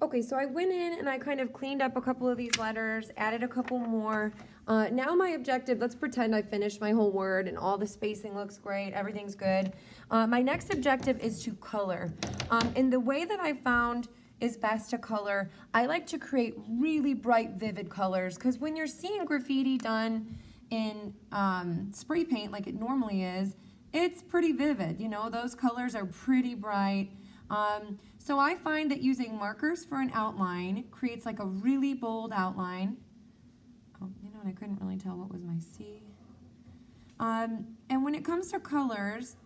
Okay, so I went in and I kind of cleaned up a couple of these letters, added a couple more. Now my objective, let's pretend I finished my whole word and all the spacing looks great, everything's good. My next objective is to color. And the way that I found is best to color, I like to create really bright, vivid colors, because when you're seeing graffiti done in spray paint like it normally is, it's pretty vivid, you know, those colors are pretty bright. So I find that using markers for an outline creates like a really bold outline. Oh, you know, and I couldn't really tell what was my C. And when it comes to colors,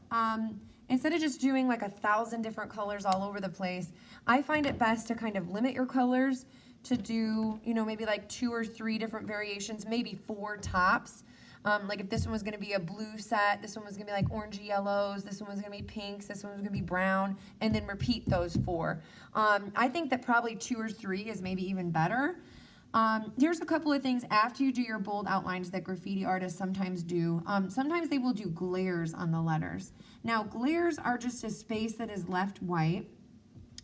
instead of just doing like 1,000 different colors all over the place, I find it best to kind of limit your colors to do, you know, maybe like 2 or 3 different variations, maybe 4 tops. Like if this one was going to be a blue set, this one was going to be like orangey yellows, this one was going to be pinks, this one was going to be brown, and then repeat those 4. I think that probably 2 or 3 is maybe even better. Here's a couple of things after you do your bold outlines that graffiti artists sometimes do. Sometimes they will do glares on the letters. Now, glares are just a space that is left white.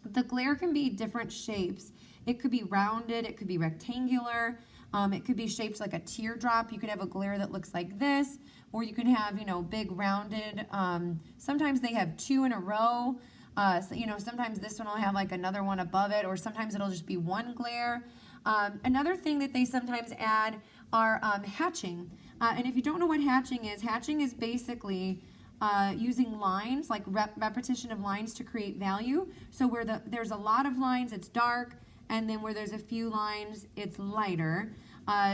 The glare can be different shapes. It could be rounded, it could be rectangular, it could be shaped like a teardrop. You could have a glare that looks like this, or you could have, you know, big rounded, sometimes they have 2 in a row. So, you know, sometimes this one will have like another one above it, or sometimes it'll just be one glare. Another thing that they sometimes add are hatching. And if you don't know what hatching is basically using lines, like repetition of lines to create value. So where there's a lot of lines, it's dark, and then where there's a few lines, it's lighter.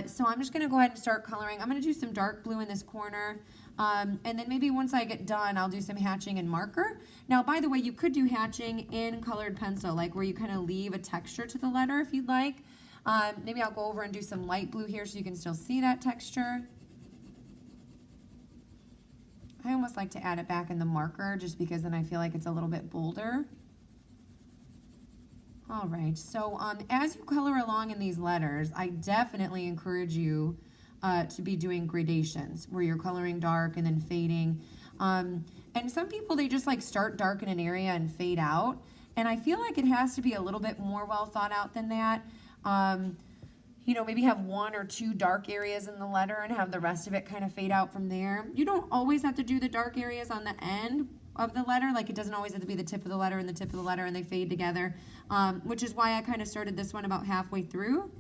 So I'm just gonna go ahead and start coloring. I'm gonna do some dark blue in this corner, and then maybe once I get done, I'll do some hatching and marker. Now, by the way, you could do hatching in colored pencil, like where you kind of leave a texture to the letter if you'd like. Maybe I'll go over and do some light blue here so you can still see that texture. I almost like to add it back in the marker just because then I feel like it's a little bit bolder. All right, so as you color along in these letters, I definitely encourage you to be doing gradations where you're coloring dark and then fading. And some people, they just like start dark in an area and fade out. And I feel like it has to be a little bit more well thought out than that. You know, maybe have 1 or 2 dark areas in the letter and have the rest of it kind of fade out from there. You don't always have to do the dark areas on the end of the letter, like it doesn't always have to be the tip of the letter and the tip of the letter and they fade together, which is why I kind of started this one about halfway through.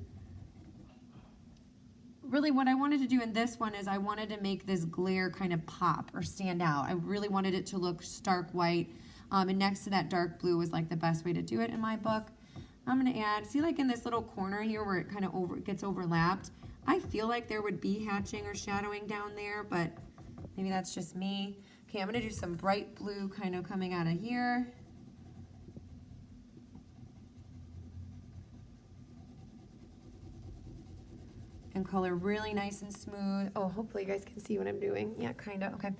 Really what I wanted to do in this one is I wanted to make this glare kind of pop or stand out. I really wanted it to look stark white, and next to that dark blue was like the best way to do it in my book. I'm gonna add, see like in this little corner here where it kind of gets overlapped, I feel like there would be hatching or shadowing down there, but maybe that's just me. Okay, I'm gonna do some bright blue kind of coming out of here. And color really nice and smooth. Oh, hopefully you guys can see what I'm doing. Yeah, kind of, okay.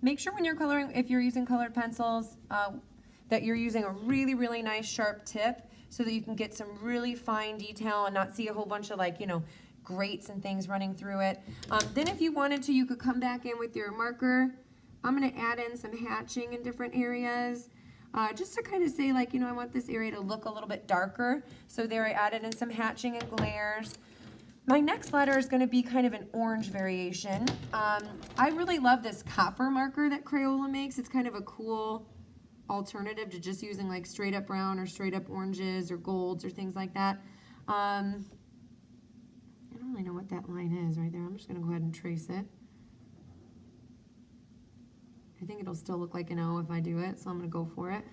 Make sure when you're coloring, if you're using colored pencils, that you're using a really, really nice sharp tip so that you can get some really fine detail and not see a whole bunch of like, you know, grates and things running through it. Then if you wanted to, you could come back in with your marker. I'm gonna add in some hatching in different areas. Just to kind of say like, you know, I want this area to look a little bit darker. So there I added in some hatching and glares. My next letter is going to be kind of an orange variation. I really love this copper marker that Crayola makes. It's kind of a cool alternative to just using like straight up brown or straight up oranges or golds or things like that. I don't really know what that line is right there. I'm just going to go ahead and trace it. I think it'll still look like an O if I do it, so I'm going to go for it.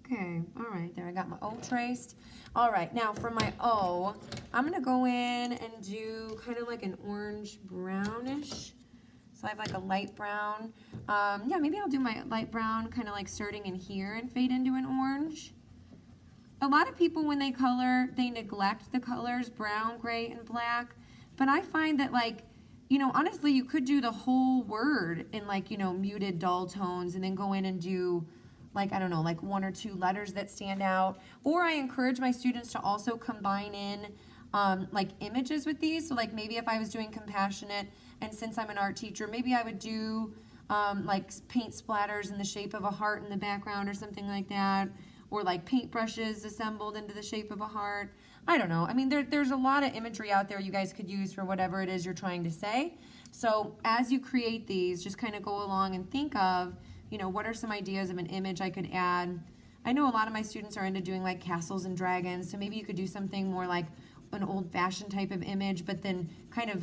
Okay, all right, there I got my O traced. All right, now for my O, I'm gonna go in and do kind of like an orange brownish. So I have like a light brown. Yeah, maybe I'll do my light brown kind of like starting in here and fade into an orange. A lot of people when they color, they neglect the colors brown, gray, and black. But I find that like, you know, honestly, you could do the whole word in like, you know, muted dull tones and then go in and do like, I don't know, like 1 or 2 letters that stand out. Or I encourage my students to also combine in like images with these. So like maybe if I was doing compassionate, and since I'm an art teacher, maybe I would do like paint splatters in the shape of a heart in the background or something like that. or like paintbrushes assembled into the shape of a heart. I don't know. I mean, there's a lot of imagery out there you guys could use for whatever it is you're trying to say. So as you create these, just kind of go along and think of, you know, what are some ideas of an image I could add. I know a lot of my students are into doing like castles and dragons, so maybe you could do something more like an old-fashioned type of image, but then kind of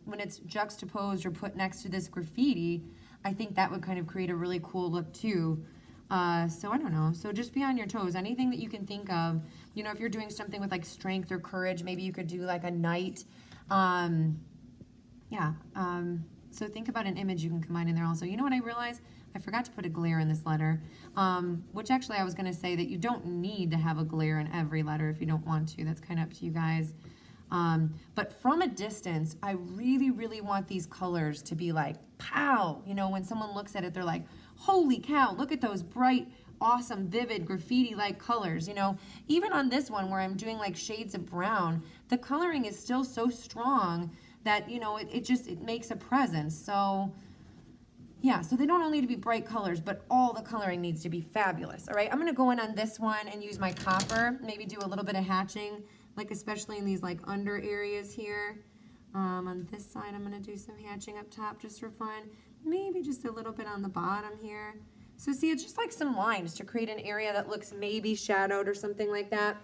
when it's juxtaposed or put next to this graffiti, I think that would kind of create a really cool look too. So I don't know. So just be on your toes. Anything that you can think of. You know, if you're doing something with like strength or courage, maybe you could do like a knight. So think about an image you can combine in there also. You know what I realized? I forgot to put a glare in this letter, which actually I was going to say that you don't need to have a glare in every letter if you don't want to. That's kind of up to you guys. But from a distance, I really, really want these colors to be like, pow! You know, when someone looks at it, they're like, holy cow, look at those bright, awesome, vivid, graffiti-like colors. You know, even on this one where I'm doing like shades of brown, the coloring is still so strong that, you know, it makes a presence. So yeah, so they don't only need to be bright colors, but all the coloring needs to be fabulous. All right, I'm gonna go in on this one and use my copper, maybe do a little bit of hatching, like especially in these like under areas here. On this side, I'm gonna do some hatching up top just for fun. Maybe just a little bit on the bottom here. So see, it's just like some lines to create an area that looks maybe shadowed or something like that.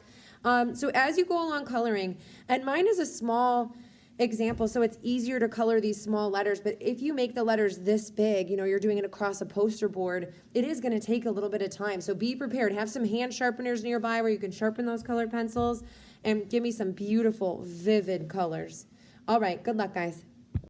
So as you go along coloring, and mine is a small example, so it's easier to color these small letters, but if you make the letters this big, you know, you're doing it across a poster board, it is going to take a little bit of time. So be prepared. Have some hand sharpeners nearby where you can sharpen those colored pencils and give me some beautiful, vivid colors. All right, good luck, guys.